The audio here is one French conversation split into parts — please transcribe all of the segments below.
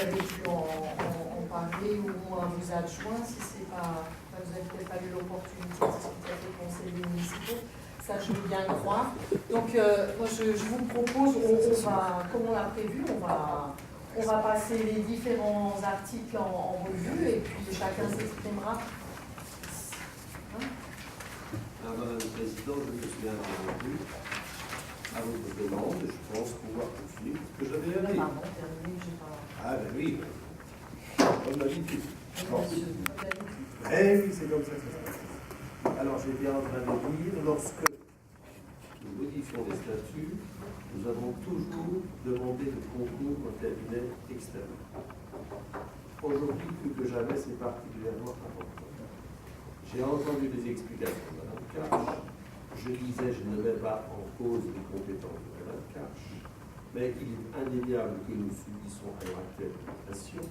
avez pu en parler ou à vous adjoint, si c'est pas, vous n'avez peut-être pas eu l'opportunité de discuter avec les conseillers municipaux, ça je veux bien le croire. Donc moi je vous propose, on va, comme on l'a prévu, on va passer les différents articles en revue et puis chacun s'exprimera. Madame la Présidente, je me suis interrompu à votre demande, je pense pouvoir poursuivre ce que j'avais à dire. Ah ben oui, comme d'habitude. Eh oui, c'est comme ça que ça se passe. Alors j'étais en train de dire, lorsque nous modifions les statuts, nous avons toujours demandé le concours d'un cabinet externe. Aujourd'hui, plus que jamais, c'est particulièrement important. J'ai entendu des explications de Mme Cache. Je disais, je ne mets pas en cause les compétences de Mme Cache, mais il est indéniable que nous subissons à l'heure actuelle une pression.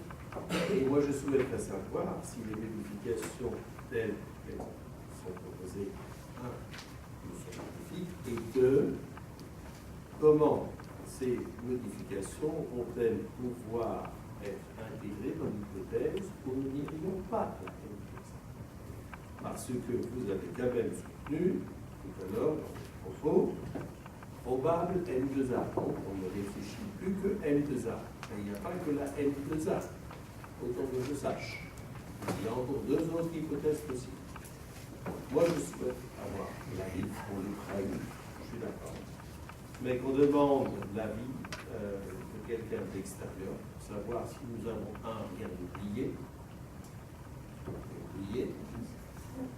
Et moi, je souhaiterais savoir si les modifications telles qu'elles sont proposées, nous sont magnifiques, et deux, comment ces modifications vont-elles pouvoir être intégrées dans l'hypothèse où nous n'irions pas intégrer ça. Parce que vous avez quand même soutenu, tout à l'heure, dans vos propos, probable N2A. Donc, on ne réfléchit plus que N2A. Mais il n'y a pas que la N2A, autant que je sache. Il y a encore deux autres hypothèses possibles. Moi, je souhaite avoir l'avis, on le prenne, je suis d'accord. Mais qu'on demande l'avis de quelqu'un d'extérieur, pour savoir si nous avons, rien oublié,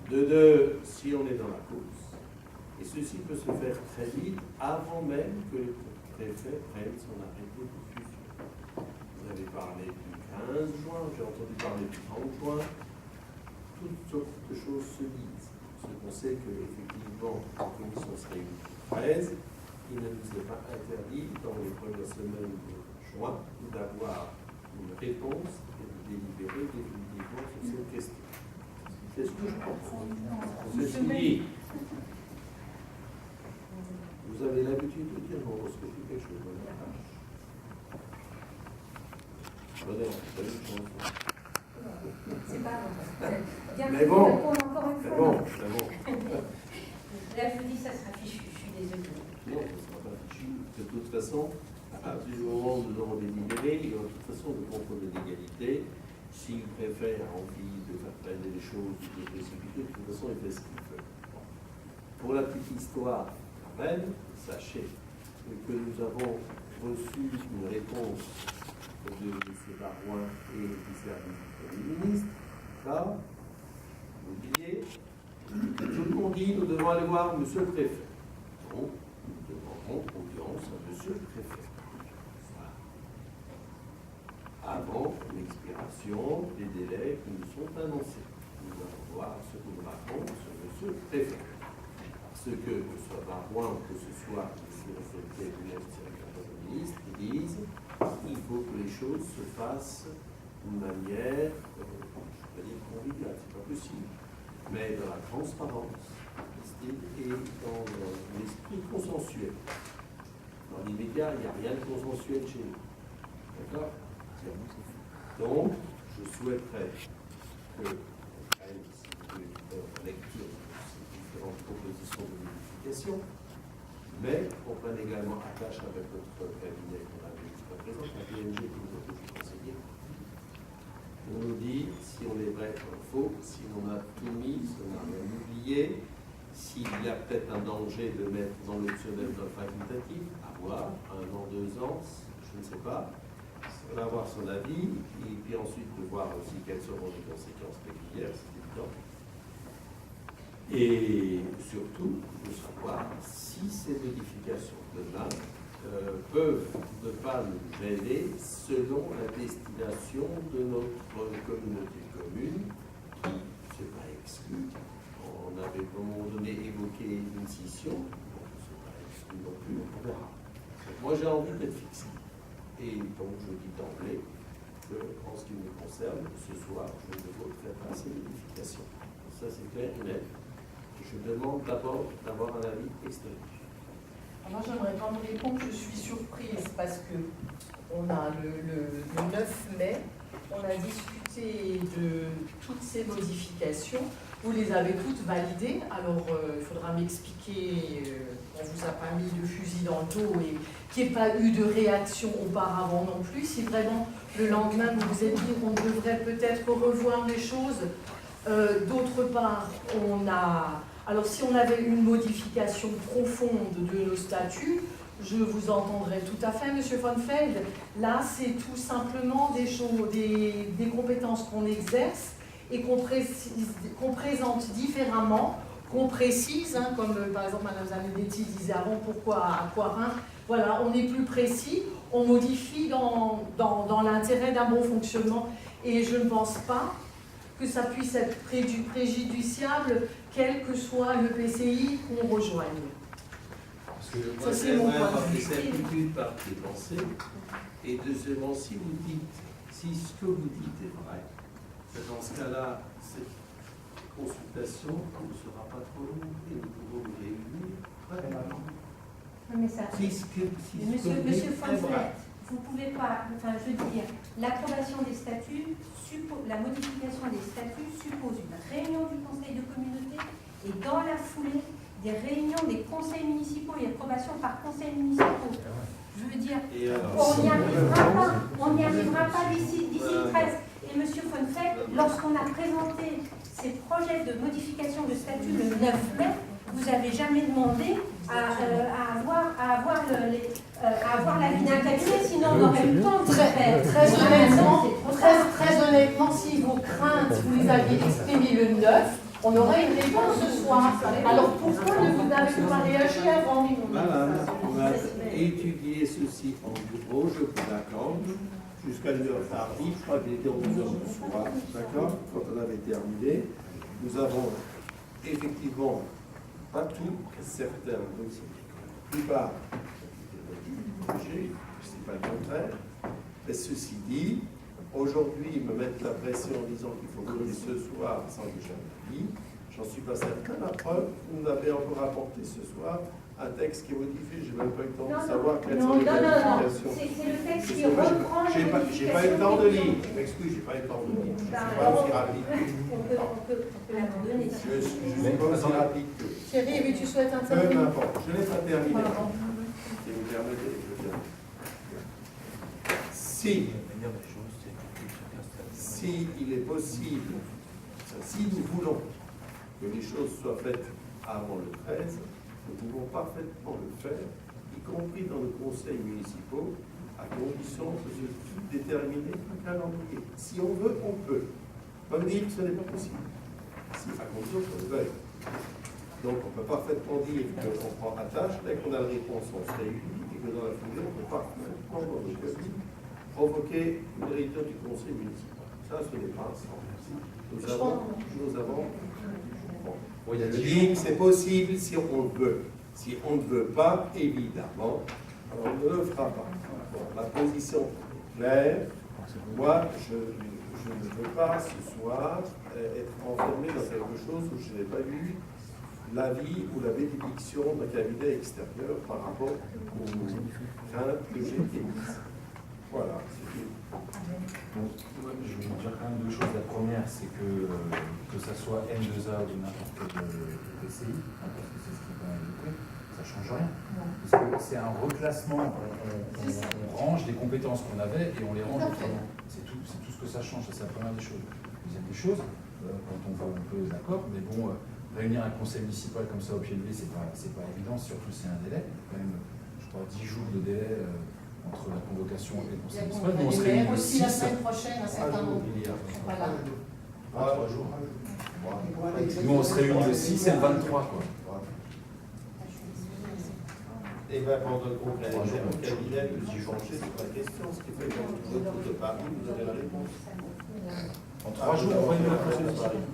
de deux, si on est dans la cause. Et ceci peut se faire très vite, avant même que le préfet prenne son arrêté de fusion. Vous avez parlé du 15 juin, j'ai entendu parler du 30 juin. Toutes sortes de choses se disent. Ce qu'on sait qu'effectivement, la commission se réunit le 13, il ne nous est pas interdit, dans les premières semaines de juin, d'avoir une réponse et de délibérer définitivement sur cette question. C'est ce que je comprends. Ceci dit, vous avez l'habitude de dire bon, lorsque je dis quelque chose, c'est pas bon. Mais bon, Là, je vous dis, ça sera fichu, je suis désolée. Non, ça ne sera pas fichu. De toute façon, à partir du moment où nous aurons délibéré, il y aura de toute façon le contrôle de l'égalité. Si le préfet a envie de faire traîner les choses, de précipiter, de toute façon, il fait ce qu'il veut. Pour la petite histoire, quand même, sachez que nous avons reçu une réponse de M. Barouin et du service du Premier ministre. Ça, oubliez. Tout le monde dit nous devons aller voir M. le préfet. Donc, nous demanderons audience à M. le préfet. Avant l'expiration des délais qui nous sont annoncés. Nous allons voir ce que nous raconte sur M. le préfet. Parce que ce soit Barouin ou que ce soit le cabinet du secrétaire de ministre, ils disent qu'il faut que les choses se fassent d'une manière, je ne vais pas dire conviviale, c'est pas possible, mais dans la transparence et dans l'esprit consensuel. Dans l'immédiat, il n'y a rien de consensuel chez nous. D'accord? Donc, je souhaiterais que l'on prenne, si vous voulez, en lecture de ces différentes propositions de modification, mais qu'on prenne également attache avec notre cabinet qu'on avait jusqu'à présent, la PNG qui nous a toujours conseillé. On nous dit si on est vrai ou faux, si on a tout mis, si on a rien oublié, s'il y a peut-être un danger de mettre dans l'optionnel d'un facultatif, à voir, 1 an, 2 ans, je ne sais pas. On va avoir son avis, et puis ensuite de voir aussi quelles seront les conséquences pécuniaires, c'est évident. Et surtout, de savoir si ces modifications demain peuvent ne pas nous gêner selon la destination de notre communauté commune, qui, c'est pas exclu, on avait à un moment donné évoqué une scission, bon, c'est pas exclu non plus, on verra. Moi j'ai envie d'être fixé. Et donc, je dis d'emblée que, en ce qui me concerne, ce soir, je ne voterai pas ces modifications. Ça, c'est clair et net. Je demande d'abord d'avoir un avis extérieur. Moi, j'aimerais quand même répondre que je suis surprise parce que on a le 9 mai, on a discuté de toutes ces modifications. Vous les avez toutes validées, alors il faudra m'expliquer, on ne vous a pas mis de fusil dans le dos et qu'il n'y ait pas eu de réaction auparavant non plus. Si vraiment le lendemain vous vous êtes dit qu'on devrait peut-être revoir les choses, d'autre part, alors si on avait une modification profonde de nos statuts, je vous entendrai tout à fait, Monsieur von Feld. Là, c'est tout simplement des choses, des compétences qu'on exerce et qu'on présente différemment, qu'on précise, hein, comme par exemple Mme Zanetti disait avant, pourquoi à Coirin, voilà, on est plus précis, on modifie dans l'intérêt d'un bon fonctionnement, et je ne pense pas que ça puisse être préjudiciable, quel que soit le PCI qu'on rejoigne. Parce que moi, Ça, c'est mon j'aimerais point de avoir vue. des certitudes par tes pensées. Et deuxièmement, si ce que vous dites est vrai, dans ce cas-là, cette consultation ne sera pas trop longue et nous pouvons nous réunir très rapidement. Mais ça, Monsieur von Fleck, vous ne pouvez pas, enfin je veux dire, l'approbation des statuts, la modification des statuts suppose une réunion du conseil de communauté et dans la foulée des réunions des conseils municipaux et approbation par conseil municipaux. Je veux dire, on n'y arrivera pas d'ici le 13. Et M. von Fleck, lorsqu'on a présenté ces projets de modification de statut le 9 mai, vous n'avez jamais demandé à avoir l'avis d'un cabinet, sinon on aurait eu le temps de le faire. Très honnêtement, si vos craintes, vous les aviez exprimées le 9, on aurait une réponse ce soir. Alors pourquoi vous n'avez pas réagi avant? Madame, on a étudié ceci en bureau, je vous l'accorde, jusqu'à une heure tardive, je crois qu'il était 11h du soir, d'accord, quand on avait terminé. Nous avons effectivement, pas tout, certains dossiers, la plupart, c'est pas le contraire, mais ceci dit, aujourd'hui, ils me mettent la pression en disant qu'il faut voter ce soir sans que j'aie dit. J'en suis pas certain. La preuve, vous m'avez encore apporté ce soir un texte qui est modifié. Je n'ai même pas eu le temps de savoir quelles sont les modifications. C'est le texte qui reprend les modifications. J'ai pas eu le temps de lire. Je m'excuse, j'ai pas eu le temps de lire. Je ne suis pas aussi rapide. On peut l'abandonner. Je ne suis pas aussi rapide que. Thierry, mais tu souhaites Peu intervenir? importe. Je n'ai pas terminé. Si vous permettez, je viens. Si il est possible, si nous voulons que les choses soient faites avant le 13, nous pouvons parfaitement le faire, y compris dans le conseil municipal, à condition de déterminer un calendrier. Si on veut, on peut. Pas me dire que ce n'est pas possible. Si, à condition qu'on le veuille. Donc on peut parfaitement dire qu'on prend attache, dès qu'on a la réponse, on se réunit, et que dans la foulée, on peut parfaitement, dans le cas, provoquer une réunion du conseil municipal. Ça, ce n'est pas un sens. Nous avons je dis que c'est possible si on veut. Si on ne veut pas, évidemment, alors on ne le fera pas. Bon, la position est claire. Moi, je ne veux pas ce soir être enfermé dans quelque chose où je n'ai pas eu l'avis ou la bénédiction d'un cabinet extérieur par rapport aux craintes que j'ai émises. Voilà, c'est tout. Donc, je vais vous dire quand même deux choses. La première, c'est que ça soit M2A ou n'importe quel PCI, parce que c'est ce qui va indiquer, ça ne change rien. Parce que c'est un reclassement, on range des compétences qu'on avait et on les range autrement. C'est tout ce que ça change, ça c'est la première des choses. Deuxième des choses, quand on va un peu d'accord, mais bon, réunir un conseil municipal comme ça au pied levé, c'est pas évident, surtout si c'est un délai. Il y a quand même, je crois, 10 jours de délai entre la convocation et le conseil municipal. Nous, on se réunit le 6. Aussi la semaine prochaine, un certain nombre. Voilà. 3 jours. Nous, on se réunit le 6 et le 23, quoi. Et bien, pendant le congrès, le cabinet peut s'y pencher sur la question, ce qui fait que quand vous êtes de Paris, vous avez la réponse. En 3 jours, on va une réponse de Paris.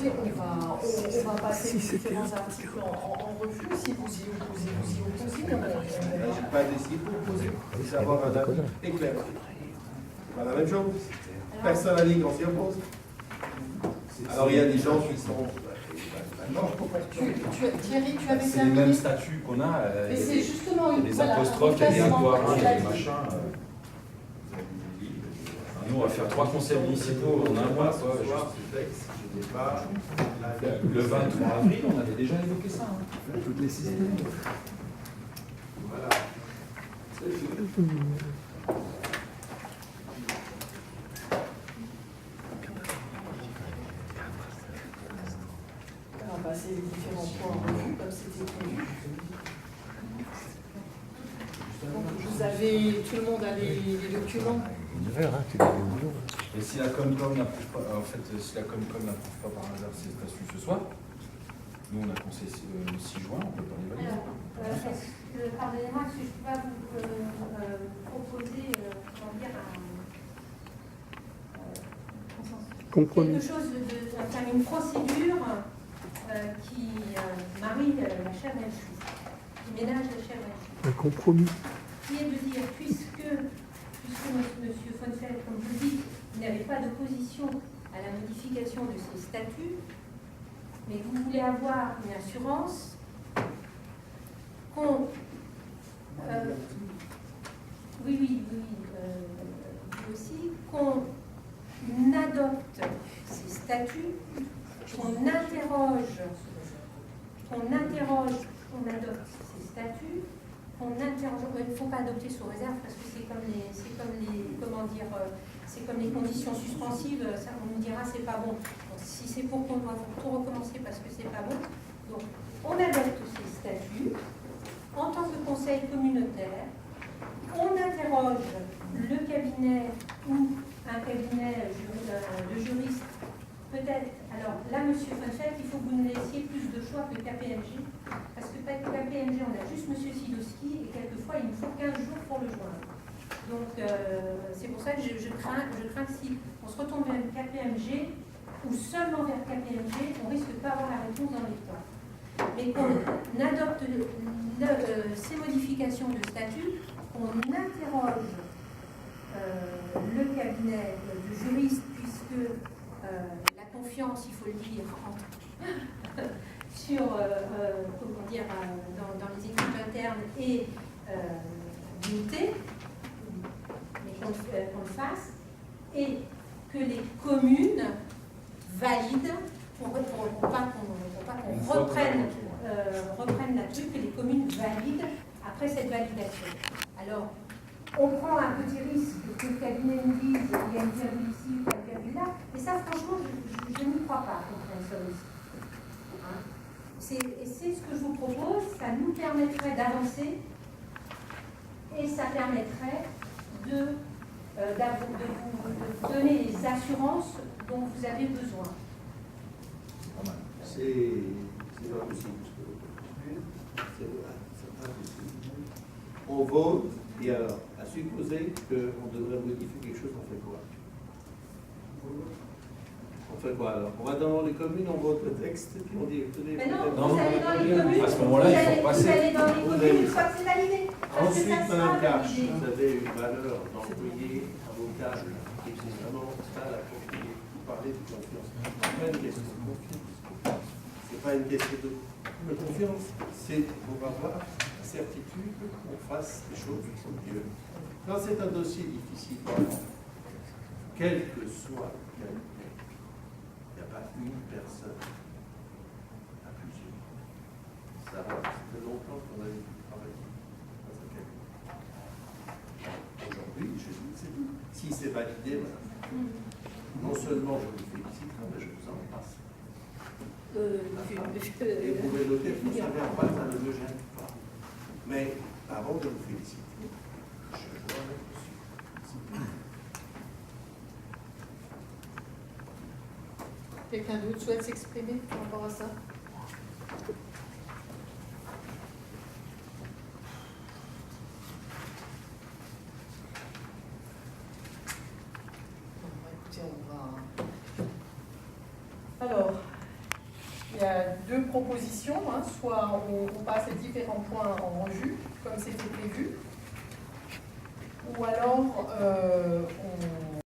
On va passer les différents articles en revue. Si vous y opposez, vous y opposez. Je n'ai pas décidé pour opposer. Il faut avoir un avis éclairé. C'est pas la même chose. Personne n'a dit qu'on s'y oppose. Alors il y a des gens qui sont. Thierry, tu avais C'est les mêmes terminé. statuts qu'on a. Mais c'est justement Il y a des voilà, apostrophes, il y a des classement, poires, comme il tu y a l'as des dit. machins. Nous, on va faire 3 conseils municipaux en un mois. Quoi, Je n'ai pas le 23 avril, on avait déjà évoqué ça. Hein. toutes les systèmes. Voilà. On va passer les différents points en revue comme c'était prévu. Donc, vous avez, tout le monde a les documents. Et si la Comcom n'approuve pas, en fait, si la Comcom n'approuve pas par hasard ces statuts ce soir, nous on a conseillé le 6 juin, on peut pas les valider. Alors, pardonnez-moi, est-ce que je peux pas vous proposer, comment dire, quelque chose enfin, une procédure qui marie la chèvre et le chou, qui ménage la chèvre et le chou. Un compromis. Qui est de dire, puisque M. Fonfeld, comme vous dites, il n'avait pas d'opposition à la modification de ses statuts, mais que vous voulez avoir une assurance qu'on... oui, vous aussi, qu'on adopte ces statuts, qu'on interroge, qu'on adopte ces statuts, qu'on interroge. Il ne faut pas adopter sous réserve parce que c'est comme les conditions suspensives. Ça, on nous dira c'est pas bon. Donc, si c'est pour qu'on doit tout recommencer parce que c'est pas bon, donc on adopte ces statuts en tant que conseil communautaire. On interroge le cabinet ou un cabinet de juristes. Peut-être, alors là, M. Fonfeld, il faut que vous nous laissiez plus de choix que KPMG, parce que KPMG, on a juste M. Sidowski, et quelquefois, il nous faut 15 jours pour le joindre. Donc, c'est pour ça que je crains que si on se retourne vers KPMG, ou seulement vers KPMG, on risque de ne pas avoir la réponse dans les temps. Mais qu'on adopte ces modifications de statut, qu'on interroge le cabinet de juristes, puisque la confiance, il faut le dire, sur, comment dire, dans les équipes internes et l'unité, mais qu'on le fasse, et que les communes valident, pour pas qu'on reprenne la truc, que les communes valident après cette validation. Alors, on prend un petit risque que le cabinet nous dise il y a une virgule ici ou une virgule là, et ça, franchement, je n'y crois pas qu'on prenne ce risque. Hein? Et c'est ce que je vous propose, ça nous permettrait d'avancer et ça permettrait de vous donner les assurances dont vous avez besoin. C'est pas possible. C'est pas possible. On vote, et alors, à supposer qu'on devrait modifier quelque chose, on fait quoi? On fait quoi alors? On va dans les communes, on vote le texte, et puis on dit... Mais non, vous allez dans les communes, à ce moment-là, il faut passer. vous allez dans les communes une fois que c'est validé. Ensuite, Mme Cache, vous avez une valeur d'employé avocat, et c'est vraiment ça la confiance. Vous parlez de confiance. Ce n'est pas une question de confiance. C'est pas une question de confiance. C'est pour avoir la certitude qu'on fasse les choses comme Dieu. Quand c'est un dossier difficile, quel que soit le cabinet, il n'y a pas une personne à plusieurs. Ça fait longtemps qu'on a travaillé dans un cabinet. Aujourd'hui, je dis c'est tout. Si c'est validé, non seulement je vous félicite, mais je vous en passe. Et vous pouvez noter que ça ne pas, ça ne me gêne pas. Mais avant de vous féliciter, je dois mettre dessus. Quelqu'un d'autre souhaite s'exprimer par rapport à ça? Écoutez, Alors, il y a deux propositions, hein. Soit on passe les différents points en revue, comme c'était prévu, ou alors on